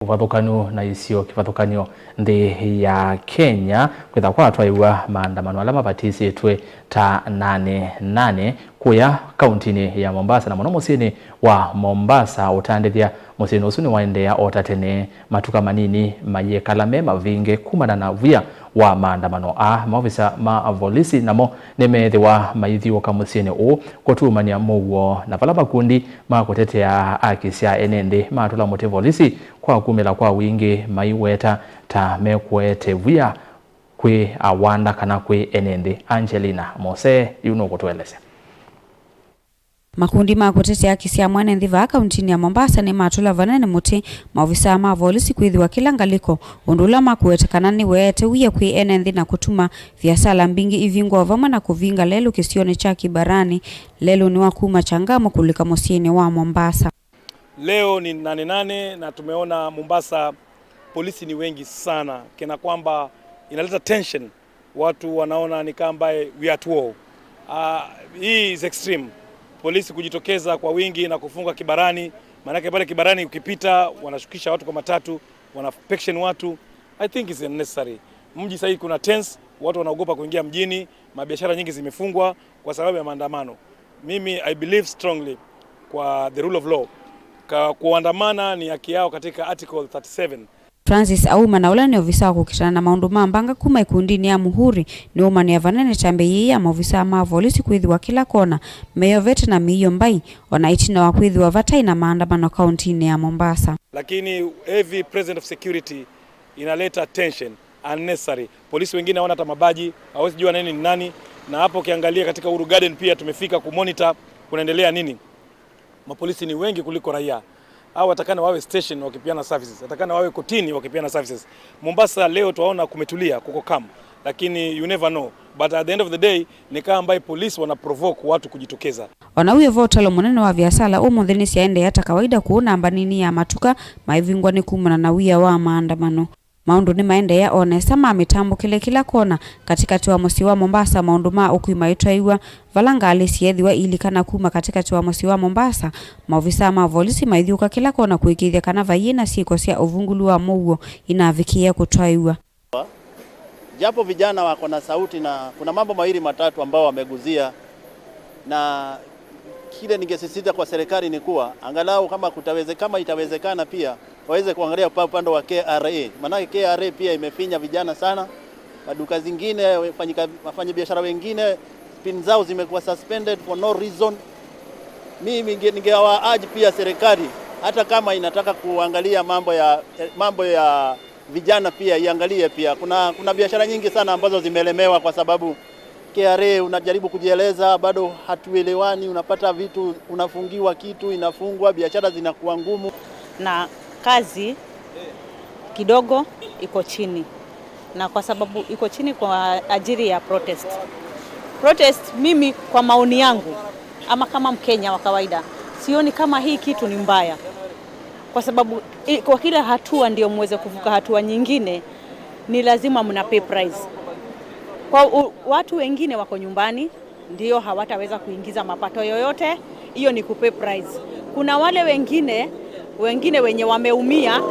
Kivathukano na isio kivathukanio nthi ya Kenya kwitha kwa twaiwa maandamano ala mabatisitwe ta 88 kuya kauntini ya Mombasa na muno musini wa Mombasa utandithia musini usu ni waendea otatene matuka manini mayekalame mavinge kumana na via wa maandamano maofisa ma polisi namo nimethiwa maithiwa kamusini kutumania muguo na vala makundi ma kutetea haki cia ene matula muti polisi kwa kumila kwa wingi maiweta ta mekwete via kwi awanda kana kwi ene. Angelina Mose yuno kutueleza. Makundi ma kutetea haki cia mwana nthiva kauntini ya Mombasa ni matula vanene muti maofisa ma polisi kwithiwa kila ngaliko undula makuetekana ni wete uye kwi ene na kutuma viasala mbingi ivingwa vamwe na kuvinga lelu kisione cha Kibarani lelu ni wakuma changamo kulika musini wa Mombasa. Leo ni 88 na tumeona Mombasa polisi ni wengi sana kena kwamba inaleta tension, watu wanaona ni kama we are at war. Hii is extreme. Polisi kujitokeza kwa wingi na kufunga Kibarani, maana pale Kibarani ukipita wanashukisha watu kwa matatu, wanapection watu. I think it's unnecessary. Mji sasa kuna tense, watu wanaogopa kuingia mjini, mabiashara nyingi zimefungwa kwa sababu ya maandamano. Mimi I believe strongly kwa the rule of law. Kuandamana ni haki yao katika article 37. Francis Auma na ula ni ofisa wa kukitana na maundu mambanga kuma ikundini ya Muhuri ni umani ya vanene chambe ya maofisa ma polisi kwithiwa kila kona meyo vete na miyo mbai wanaitina wa kwithiwa vatai na maandamano kauntini ya Mombasa. Lakini heavy presence of security inaleta tension unnecessary. Polisi wengine hawana hata mabaji, hawezi jua nani ni nani, na hapo ukiangalia katika Uhuru Garden pia tumefika kumonitor kunaendelea nini. Mapolisi ni wengi kuliko raia. Au watakana wawe station wakipeana services, watakana wawe kotini wakipeana services. Mombasa leo tuwaona kumetulia, kuko calm, lakini you never know. But at the end of the day ni kama ambaye polisi wana provoke watu kujitokeza. Wanauye votalo munene wa viasala umuthini siaende hata kawaida kuona ambanini ya matuka maivingwa ni kumana na wia wa maandamano. Maundu ni maende ya onesa ma mitambo kila kona katika wa musi wa Mombasa. Maundu ma ukuimaitwaiwa valanga alisiethiwa ilikana kuma katika wa musi wa Mombasa. Maofisa ma polisi maithiuka kila kona kuikithia kana vaina siko cia uvungulu wa muguo inavikia kutwaiwa. Japo vijana wako na sauti na kuna mambo mawili matatu ambao wameguzia, na kile ningesisitiza kwa serikali ni kuwa angalau kama itawezekana pia waweze kuangalia upande wa KRA. Maana KRA pia imefinya vijana sana. Maduka zingine, wafanya biashara wengine pin zao zimekuwa suspended for no reason. Mimi ningewaurge pia serikali hata kama inataka kuangalia mambo ya vijana pia iangalie pia. Kuna biashara nyingi sana ambazo zimelemewa kwa sababu KRA unajaribu kujieleza bado hatuelewani, unapata vitu unafungiwa kitu inafungwa, biashara zinakuwa ngumu na kazi kidogo iko chini, na kwa sababu iko chini kwa ajili ya protest, mimi kwa maoni yangu ama kama Mkenya wa kawaida sioni kama hii kitu ni mbaya, kwa sababu kwa kila hatua ndio muweze kuvuka hatua nyingine, ni lazima mna pay price. Kwa watu wengine wako nyumbani ndio hawataweza kuingiza mapato yoyote, hiyo ni kupay price. Kuna wale wengine wenye wameumia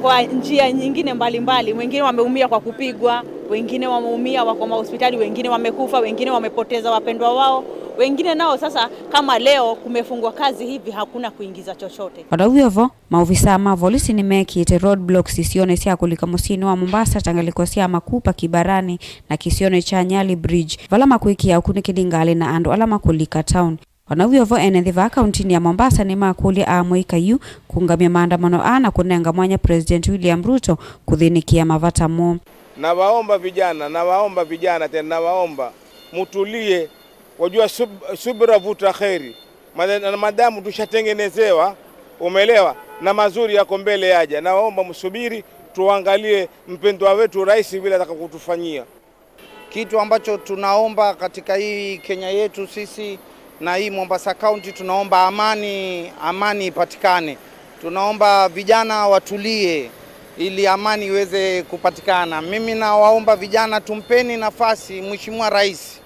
kwa njia nyingine mbalimbali. Wengine wameumia kwa kupigwa, wengine wameumia wako hospitali, wengine wamekufa, wengine wamepoteza wapendwa wao. Wengine nao sasa kama leo kumefungwa kazi hivi hakuna kuingiza chochote. Wadawiovo maofisa ma polisi ni mekite roadblocks isione cia kulika musini wa Mombasa tangaliko cia makupa Kibarani na kisione cha Nyali Bridge vala makuikia ukunikidingali na andu alama kulika town. Wanawiovo enethiva kauntini ya Mombasa ni makuli Moikayu kungamia maandamano na kunenga mwanya President William Ruto kuthinikia mavata mo. Na waomba vijana tena na waomba mutulie, wajua subira vuta kheri. Madamu tushatengenezewa, umeelewa, na mazuri yako mbele yaja. Na waomba msubiri tuangalie mpendwa wetu rais vile atakakutufanyia. Kitu ambacho tunaomba katika hii Kenya yetu sisi na hii Mombasa County, tunaomba amani ipatikane. Tunaomba vijana watulie ili amani iweze kupatikana. Mimi nawaomba vijana tumpeni nafasi Mheshimiwa Rais.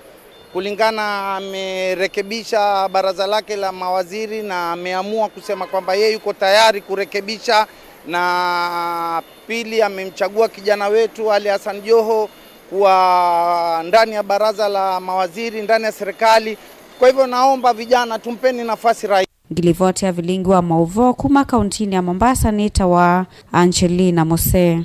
Kulingana amerekebisha baraza lake la mawaziri na ameamua kusema kwamba yeye yuko tayari kurekebisha na pili amemchagua kijana wetu Ali Hassan Joho kuwa ndani ya baraza la mawaziri ndani ya serikali. Kwa hivyo naomba vijana tumpeni nafasi rais. Ngilivotea vilingi wa Mauvo kuma kauntini ya Mombasa, nita wa Angelina Mose.